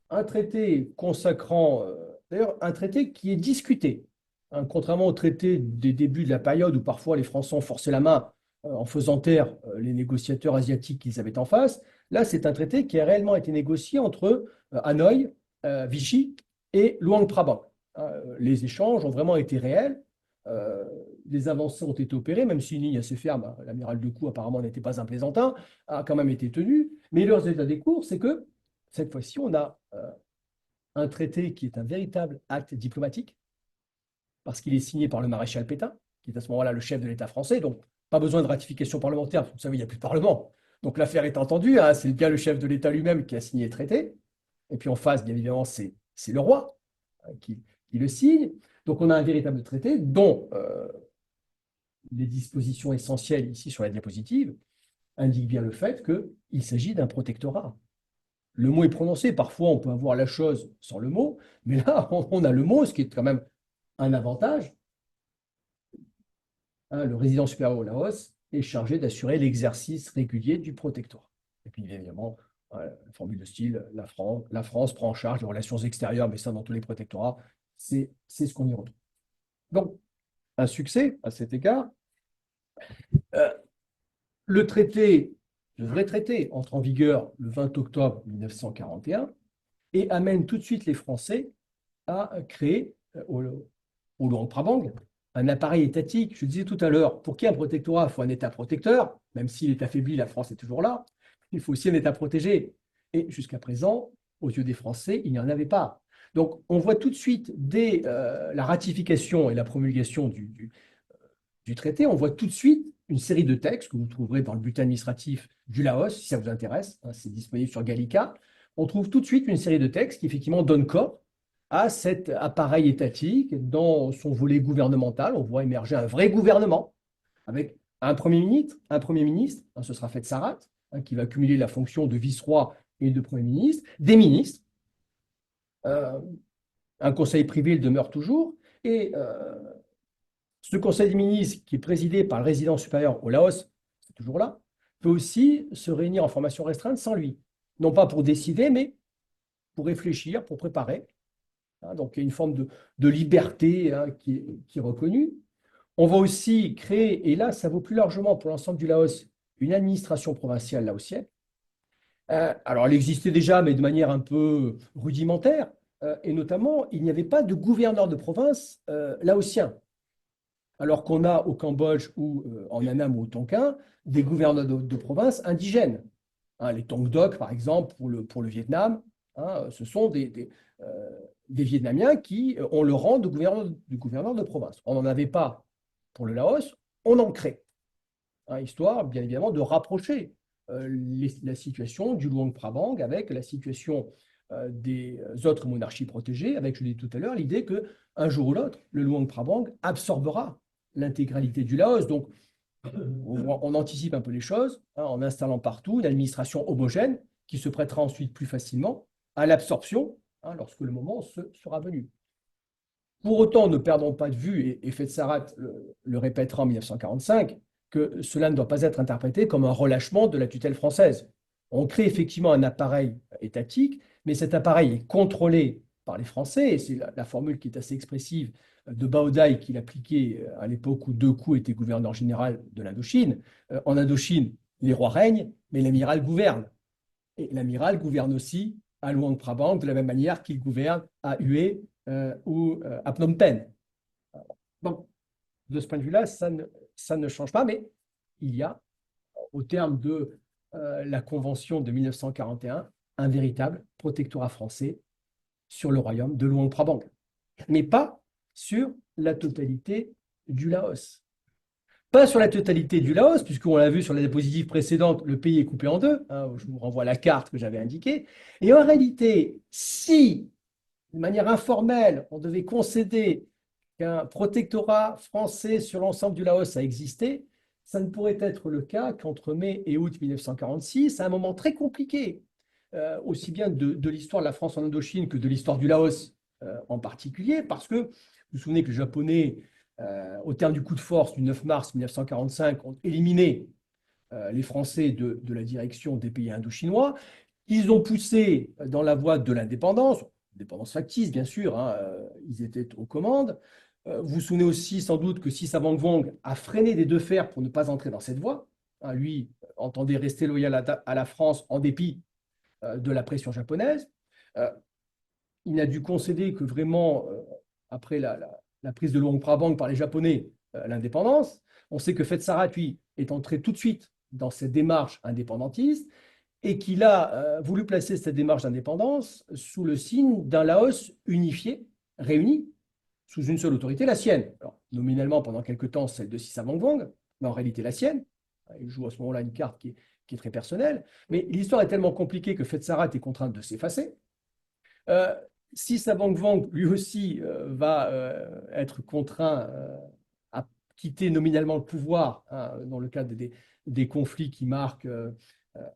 un traité consacrant, d'ailleurs un traité qui est discuté, hein, contrairement au traité des débuts de la période où parfois les Français ont forcé la main en faisant taire les négociateurs asiatiques qu'ils avaient en face. Là, c'est un traité qui a réellement été négocié entre Hanoï, Vichy et Luang Prabang. Les échanges ont vraiment été réels. Euh, des avancées ont été opérées, même si une ligne assez ferme, hein, l'amiral de Kouh apparemment n'était pas un plaisantin, a quand même été tenue. Mais le résultat des cours, c'est que cette fois-ci, on a un traité qui est un véritable acte diplomatique, parce qu'il est signé par le maréchal Pétain, qui est à ce moment-là le chef de l'État français, donc pas besoin de ratification parlementaire, parce que vous savez, il n'y a plus de Parlement. Donc l'affaire est entendue, hein, c'est bien le chef de l'État lui-même qui a signé le traité. Et puis en face, bien évidemment, c'est le roi qui le signe. Donc on a un véritable traité dont les dispositions essentielles ici sur la diapositive indiquent bien le fait qu'il s'agit d'un protectorat. Le mot est prononcé, parfois on peut avoir la chose sans le mot, mais là on a le mot, ce qui est quand même un avantage. Hein, le résident supérieur au Laos est chargé d'assurer l'exercice régulier du protectorat. Et puis évidemment, la formule de style, la France prend en charge les relations extérieures, mais ça dans tous les protectorats, c'est ce qu'on y retrouve. Donc, un succès à cet égard. Euh, le traité, le vrai traité, entre en vigueur le 20 octobre 1941 et amène tout de suite les Français à créer au Luang Prabang un appareil étatique. Je disais tout à l'heure, pour qu'il y ait un protectorat, il faut un État protecteur, même s'il est affaibli, la France est toujours là. Il faut aussi un État protégé. Et jusqu'à présent, aux yeux des Français, il n'y en avait pas. Donc, on voit tout de suite, dès la ratification et la promulgation du traité, on voit tout de suite une série de textes que vous trouverez dans le bulletin administratif du Laos, si ça vous intéresse, hein, c'est disponible sur Gallica. On trouve tout de suite une série de textes qui effectivement donnent corps à cet appareil étatique. Dans son volet gouvernemental, on voit émerger un vrai gouvernement avec un premier ministre, hein, ce sera Fait Sarat, hein, qui va cumuler la fonction de vice-roi et de premier ministre, des ministres, euh, un conseil privé il demeure toujours, et ce conseil des ministres, qui est présidé par le résident supérieur au Laos, c'est toujours là, peut aussi se réunir en formation restreinte sans lui. Non pas pour décider, mais pour réfléchir, pour préparer. Hein, donc il y a une forme de liberté, hein, qui est reconnue. On va aussi créer, et là ça vaut plus largement pour l'ensemble du Laos, une administration provinciale laotienne. Alors elle existait déjà, mais de manière un peu rudimentaire, et notamment il n'y avait pas de gouverneur de province laotien. Alors qu'on a au Cambodge ou en Annam ou au Tonkin des gouverneurs de province indigènes. Hein, les Tong Doc, par exemple, pour le Vietnam, hein, ce sont des Vietnamiens qui ont le rang de gouverneur de province. On n'en avait pas pour le Laos, on en crée, hein, histoire, bien évidemment, de rapprocher la situation du Luang Prabang avec la situation des autres monarchies protégées, avec, je l'ai dit tout à l'heure, l'idée qu'un jour ou l'autre, le Luang Prabang absorbera l'intégralité du Laos. Donc, on anticipe un peu les choses, hein, en installant partout une administration homogène qui se prêtera ensuite plus facilement à l'absorption, hein, lorsque le moment sera venu. Pour autant, ne perdons pas de vue, et Fetsarat le répétera en 1945, que cela ne doit pas être interprété comme un relâchement de la tutelle française. On crée effectivement un appareil étatique, mais cet appareil est contrôlé par les Français, et c'est la formule qui est assez expressive de Baodaï qu'il appliquait à l'époque où De Kouh était gouverneur général de l'Indochine. En Indochine, les rois règnent, mais l'amiral gouverne. Et l'amiral gouverne aussi à Luang Prabang de la même manière qu'il gouverne à Hue ou à Phnom Penh. Donc, de ce point de vue-là, ça ne change pas, mais il y a, au terme de la Convention de 1941, un véritable protectorat français sur le royaume de Luang Prabang, mais pas sur la totalité du Laos. Pas sur la totalité du Laos, puisqu'on l'a vu sur la diapositive précédente, le pays est coupé en deux. Hein, je vous renvoie à la carte que j'avais indiquée. Et en réalité, si, de manière informelle, on devait concéder qu'un protectorat français sur l'ensemble du Laos a existé, ça ne pourrait être le cas qu'entre mai et août 1946, à un moment très compliqué, aussi bien de l'histoire de la France en Indochine que de l'histoire du Laos en particulier, parce que vous vous souvenez que les Japonais, au terme du coup de force du 9 mars 1945, ont éliminé les Français de la direction des pays indochinois. Ils ont poussé dans la voie de l'indépendance, indépendance factice bien sûr, hein, ils étaient aux commandes. Vous vous souvenez aussi sans doute que Sisavangvong a freiné des deux fers pour ne pas entrer dans cette voie. Hein, lui entendait rester loyal à la France en dépit de la pression japonaise. Il n'a dû concéder que vraiment après la prise de Luang Prabang par les Japonais, l'indépendance. On sait que Fetsarat, lui, est entré tout de suite dans cette démarche indépendantiste et qu'il a voulu placer cette démarche d'indépendance sous le signe d'un Laos unifié, réuni, sous une seule autorité, la sienne. Alors, nominalement, pendant quelque temps, celle de Sisavangvong, mais en réalité la sienne. Il joue à ce moment-là une carte qui est très personnelle. Mais l'histoire est tellement compliquée que Fetsarat est contrainte de s'effacer. Euh, Sisavangvong, lui aussi, va être contraint à quitter nominalement le pouvoir hein, dans le cadre des conflits qui marquent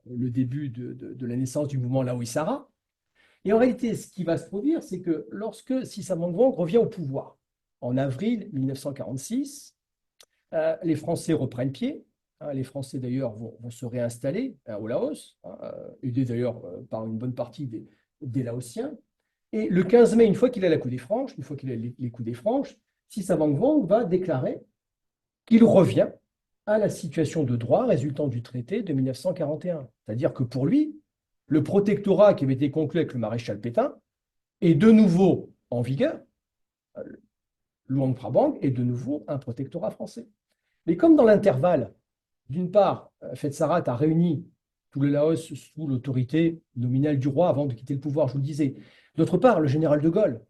le début de la naissance du mouvement Laoïsara. Et en réalité, ce qui va se produire, c'est que lorsque Sisavangvong revient au pouvoir, en avril 1946, les Français reprennent pied. Hein, les Français, d'ailleurs, vont se réinstaller hein, au Laos, hein, aidés d'ailleurs par une bonne partie des Laotiens. Et le 15 mai, une fois qu'il a la coup des franches, une fois qu'il a les coups des franches, Sisavangvong va déclarer qu'il revient à la situation de droit résultant du traité de 1941. C'est-à-dire que pour lui, le protectorat qui avait été conclu avec le maréchal Pétain est de nouveau en vigueur. Luang Prabang est de nouveau un protectorat français. Mais comme dans l'intervalle, d'une part, Fetsarat a réuni tout le Laos sous l'autorité nominale du roi avant de quitter le pouvoir, je vous le disais. D'autre part, le général de Gaulle,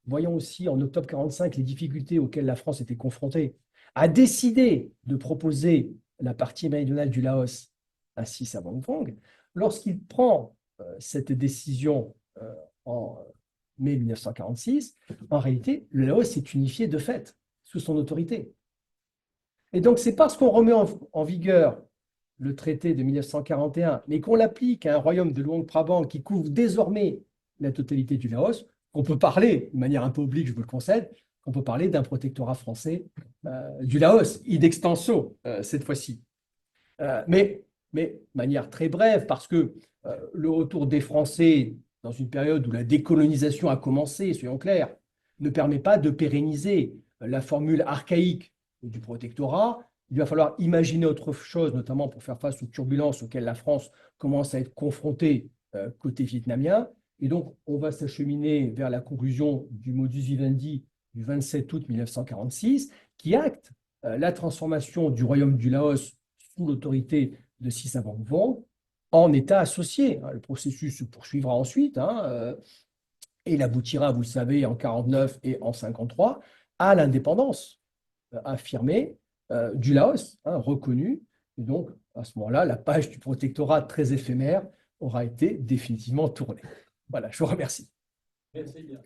voyant aussi en octobre 1945 les difficultés auxquelles la France était confrontée, a décidé de proposer la partie méridionale du Laos à Sisavangvong. Lorsqu'il prend cette décision en mai 1946, en réalité, le Laos s'est unifié de fait sous son autorité. Et donc, c'est parce qu'on remet en vigueur le traité de 1941, mais qu'on l'applique à un royaume de Luang Prabang qui couvre désormais la totalité du Laos, qu'on peut parler, de manière un peu oblique, je vous le concède, qu'on peut parler d'un protectorat français du Laos, id extenso, cette fois-ci. Mais de manière très brève, parce que le retour des Français dans une période où la décolonisation a commencé, soyons clairs, ne permet pas de pérenniser la formule archaïque du protectorat. Il va falloir imaginer autre chose, notamment pour faire face aux turbulences auxquelles la France commence à être confrontée côté vietnamien. Et donc, on va s'acheminer vers la conclusion du modus vivendi du 27 août 1946, qui acte la transformation du royaume du Laos sous l'autorité de Sisavangvong en État associé. Le processus se poursuivra ensuite et il aboutira, vous le savez, en 1949 et en 1953 à l'indépendance affirmée du Laos, reconnue. Et donc, à ce moment-là, la page du protectorat très éphémère aura été définitivement tournée. Voilà, je vous remercie. Merci bien.